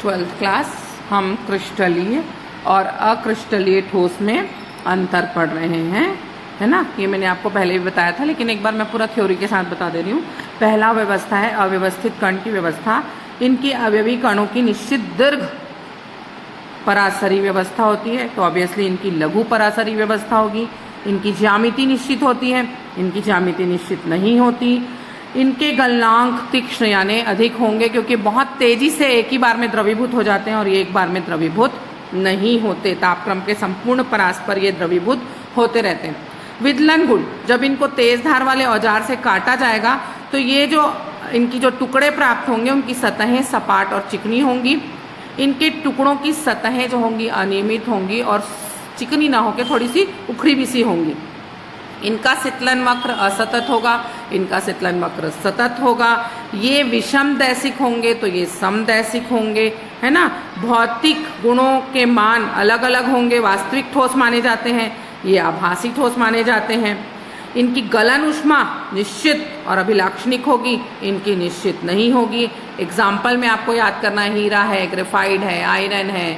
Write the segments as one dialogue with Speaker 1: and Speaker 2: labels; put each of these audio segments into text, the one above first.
Speaker 1: Twelfth class हम क्रिस्टलीय और अक्रिस्टलीय ठोस में अंतर पढ़ रहे हैं, है ना। ये मैंने आपको पहले भी बताया था, लेकिन एक बार मैं पूरा थ्योरी के साथ बता दे रही हूँ। पहला व्यवस्था है अव्यवस्थित कण की व्यवस्था। इनकी अवयवी कणों की निश्चित दीर्घ परासरी व्यवस्था होती है, तो ऑब्वियसली इनकी लघु परासरी व्यवस्था होगी। इनकी ज्यामिति निश्चित होती है, इनकी ज्यामिति निश्चित नहीं होती। इनके गलनांक तीक्ष्ण यानी अधिक होंगे, क्योंकि बहुत तेजी से एक ही बार में द्रवीभूत हो जाते हैं और ये एक बार में द्रवीभूत नहीं होते। तापक्रम के संपूर्ण परास पर ये द्रवीभूत होते रहते हैं। विदलन गुण, जब इनको तेज धार वाले औजार से काटा जाएगा तो ये जो इनकी जो टुकड़े प्राप्त होंगे उनकी सतहें सपाट और चिकनी होंगी। इनके टुकड़ों की सतहें जो होंगी अनियमित होंगी और चिकनी ना होकर थोड़ी सी उखड़ी भी सी होंगी। इनका शीतलन वक्र असतत होगा, इनका शीतलन वक्र सतत होगा। ये विषम दैसिक होंगे तो ये समदैसिक होंगे, है ना। भौतिक गुणों के मान अलग अलग होंगे। वास्तविक ठोस माने जाते हैं, ये आभासी ठोस माने जाते हैं। इनकी गलन ऊष्मा निश्चित और अभिलाक्षणिक होगी, इनकी निश्चित नहीं होगी। एग्जाम्पल में आपको याद करना, हीरा है, ग्रेफाइट है, आयरन है,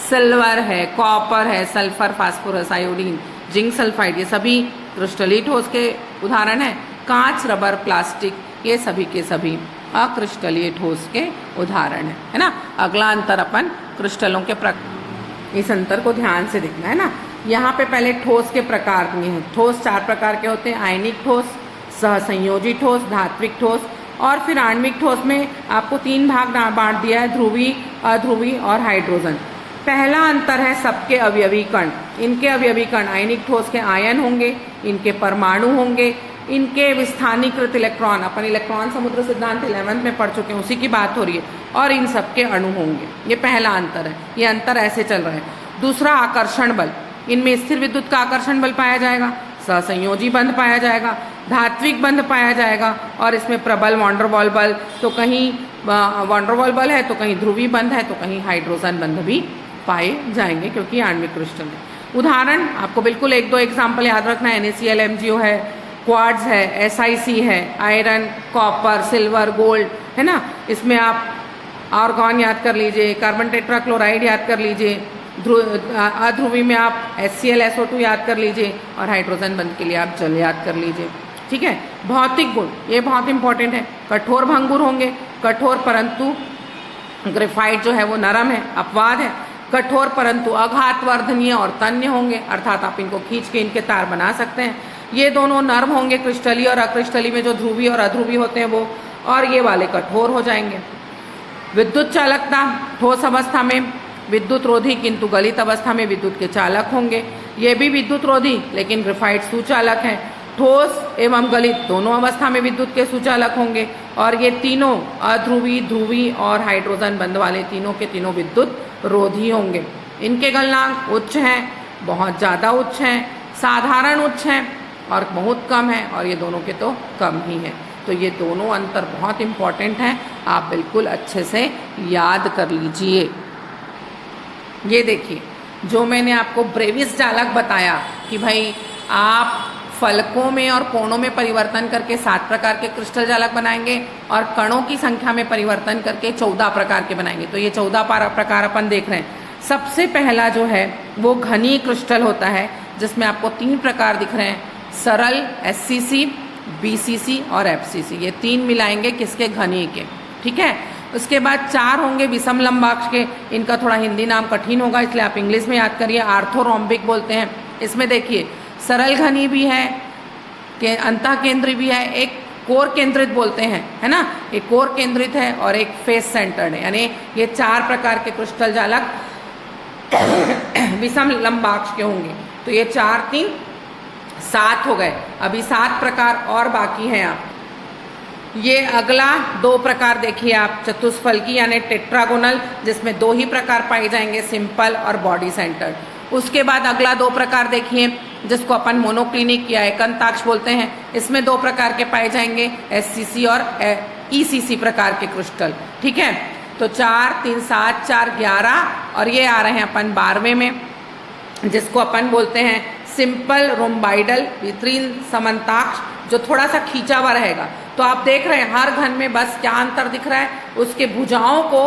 Speaker 1: सिल्वर है, कॉपर है, sulphur, phosphorus, iodine, zinc sulphide, ये सभी क्रिस्टलीय ठोस के उदाहरण हैं। कांच, रबर, प्लास्टिक, ये सभी के सभी अक्रिस्टलीय ठोस के उदाहरण है ना। अगला अंतर अपन क्रिस्टलों के इस अंतर को ध्यान से देखना है ना। यहाँ पे पहले ठोस के प्रकार दिए हैं। ठोस 4 प्रकार के होते हैं, आयनिक ठोस, सहसंयोजी ठोस, धात्विक ठोस और फिर आणविक ठोस में आपको 3 भाग बांट दिया है, ध्रुवी, अध्रुवी और हाइड्रोजन। पहला अंतर है सबके अवयवी कण। इनके अवयवी कण आयनिक ठोस के आयन होंगे, इनके परमाणु होंगे, इनके विस्थानीकृत इलेक्ट्रॉन, अपन इलेक्ट्रॉन समुद्र सिद्धांत 11th में पढ़ चुके हैं, उसी की बात हो रही है, और इन सबके अणु होंगे। ये पहला अंतर है, ये अंतर ऐसे चल रहा है। दूसरा आकर्षण बल, इनमें स्थिर विद्युत का आकर्षण बल पाया जाएगा, सहसंयोजी बंध पाया जाएगा, धात्विक बंध पाया जाएगा और इसमें प्रबल वॉन्डरवॉल बल, तो कहीं वॉन्डरवॉल बल है तो कहीं ध्रुवी बंध है तो कहीं हाइड्रोजन बंध भी पाए जाएंगे, क्योंकि आणविक क्रिस्टल है। उदाहरण आपको बिल्कुल 1-2 एग्जाम्पल याद रखना है। NaCl, MgO है, क्वार्ट्ज है, SiC है, आयरन, कॉपर, सिल्वर, गोल्ड, है ना। इसमें आप आर्गॉन याद कर लीजिए, कार्बन टेट्राक्लोराइड याद कर लीजिए, अध्रुवी में आप HCl, SO2 याद कर लीजिए और हाइड्रोजन बंध के लिए आप जल याद कर लीजिए, ठीक है। भौतिक गुण, ये बहुत इंपॉर्टेंट है। कठोर भंगुर होंगे, कठोर परंतु ग्रेफाइट जो है वो नरम है, अपवाद है। कठोर परंतु आघातवर्धनीय और तन्य होंगे, अर्थात आप इनको खींच के इनके तार बना सकते हैं। ये दोनों नर्म होंगे, क्रिस्टलीय और अक्रिस्टलीय में जो ध्रुवी और अध्रुवी होते हैं वो, और ये वाले कठोर हो जाएंगे। विद्युत चालकता, ठोस अवस्था में विद्युत रोधी किंतु गलित अवस्था में विद्युत के चालक होंगे। ये भी विद्युत रोधी लेकिन ग्रेफाइट सुचालक है। ठोस एवं गलित दोनों अवस्था में विद्युत के सुचालक होंगे और ये तीनों अध्रुवी, ध्रुवी और हाइड्रोजन बंध वाले तीनों के तीनों विद्युत रोधी होंगे। इनके गलनांक उच्च हैं, बहुत ज़्यादा उच्च हैं, साधारण उच्च हैं और बहुत कम है, और ये दोनों के तो कम ही है। तो ये दोनों अंतर बहुत इंपॉर्टेंट हैं, आप बिल्कुल अच्छे से याद कर लीजिए। ये देखिए, जो मैंने आपको ब्रेविस चालक बताया कि भाई आप फलकों में और कोणों में परिवर्तन करके 7 प्रकार के क्रिस्टल जालक बनाएंगे और कणों की संख्या में परिवर्तन करके 14 प्रकार के बनाएंगे। तो ये 14 प्रकार अपन देख रहे हैं। सबसे पहला जो है वो घनीय क्रिस्टल होता है, जिसमें आपको 3 प्रकार दिख रहे हैं, सरल, SCC, BCC और FCC। ये 3 मिलाएंगे किसके, घनीय के, ठीक है। उसके बाद 4 होंगे विषम लंबाक्ष के। इनका थोड़ा हिंदी नाम कठिन होगा, इसलिए आप इंग्लिश में याद करिए, आर्थोरोम्बिक बोलते हैं। इसमें देखिए सरल घनी भी है, अंतः केंद्री भी है, एक कोर केंद्रित बोलते हैं, है ना। एक कोर केंद्रित है और एक फेस सेंटर्ड है, यानी ये 4 प्रकार के क्रिस्टल जालक विषम लंबाक्ष के होंगे। तो ये 4, 3, 7 हो गए। अभी 7 प्रकार और बाकी हैं। आप ये अगला 2 प्रकार देखिए आप, चतुष्फलकी यानी टेट्रागोनल, जिसमें 2 ही प्रकार पाए जाएंगे, सिंपल और बॉडी सेंटर्ड। उसके बाद अगला 2 प्रकार देखिए, जिसको अपन मोनोक्लिनिक या एकंताक्ष बोलते हैं। इसमें 2 प्रकार के पाए जाएंगे, SCC और ECC प्रकार के क्रिस्टल, ठीक है। तो 4, 3, 7, 4, 11 और ये आ रहे हैं अपन 12वें में, जिसको अपन बोलते हैं सिंपल रोम्बाइडल वितरीन समन्ताक्ष, जो थोड़ा सा खींचा हुआ रहेगा। तो आप देख रहे हैं हर घन में बस क्या अंतर दिख रहा है, उसके भुजाओं को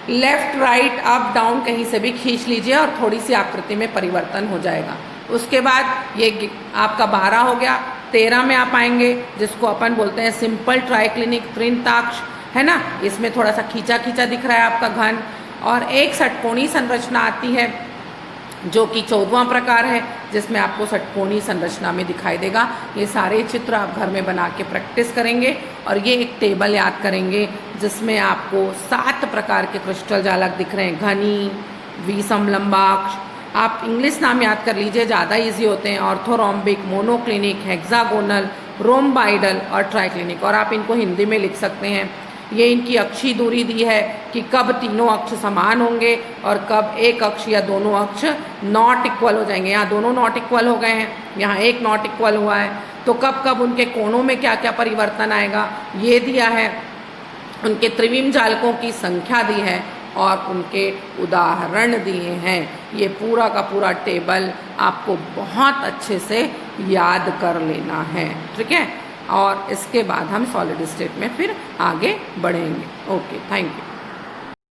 Speaker 1: लेफ्ट राइट अप डाउन कहीं से भी खींच लीजिए और थोड़ी सी आकृति में परिवर्तन हो जाएगा। उसके बाद ये आपका 12 हो गया। 13 में आप आएंगे जिसको अपन बोलते हैं सिंपल ट्राइक्लिनिक प्रिंताक्ष, है ना। इसमें थोड़ा सा खींचा खींचा दिख रहा है आपका घन, और एक षटकोणीय संरचना आती है जो कि 14वां प्रकार है, जिसमें आपको षटकोणीय संरचना में दिखाई देगा। ये सारे चित्र आप घर में बना के प्रैक्टिस करेंगे और ये एक टेबल याद करेंगे जिसमें आपको 7 प्रकार के क्रिस्टल जालक दिख रहे हैं। घनी, विसमलंबाक्ष, आप इंग्लिश नाम याद कर लीजिए, ज़्यादा इजी होते हैं। ऑर्थोरोम्बिक, मोनोक्लिनिक, हेक्सागोनल, रोम्बाइडल और ट्राइक्लिनिक, और आप इनको हिंदी में लिख सकते हैं। ये इनकी अक्षीय दूरी दी है कि कब तीनों अक्ष समान होंगे और कब एक अक्ष या दोनों अक्ष नॉट इक्वल हो जाएंगे। यहाँ दोनों नॉट इक्वल हो गए हैं, यहाँ एक नॉट इक्वल हुआ है, तो कब कब उनके कोणों में क्या क्या परिवर्तन आएगा ये दिया है। उनके त्रिविम जालकों की संख्या दी है और उनके उदाहरण दिए हैं। ये पूरा का पूरा टेबल आपको बहुत अच्छे से याद कर लेना है, ठीक है। और इसके बाद हम सॉलिड स्टेट में फिर आगे बढ़ेंगे। Okay, thank you.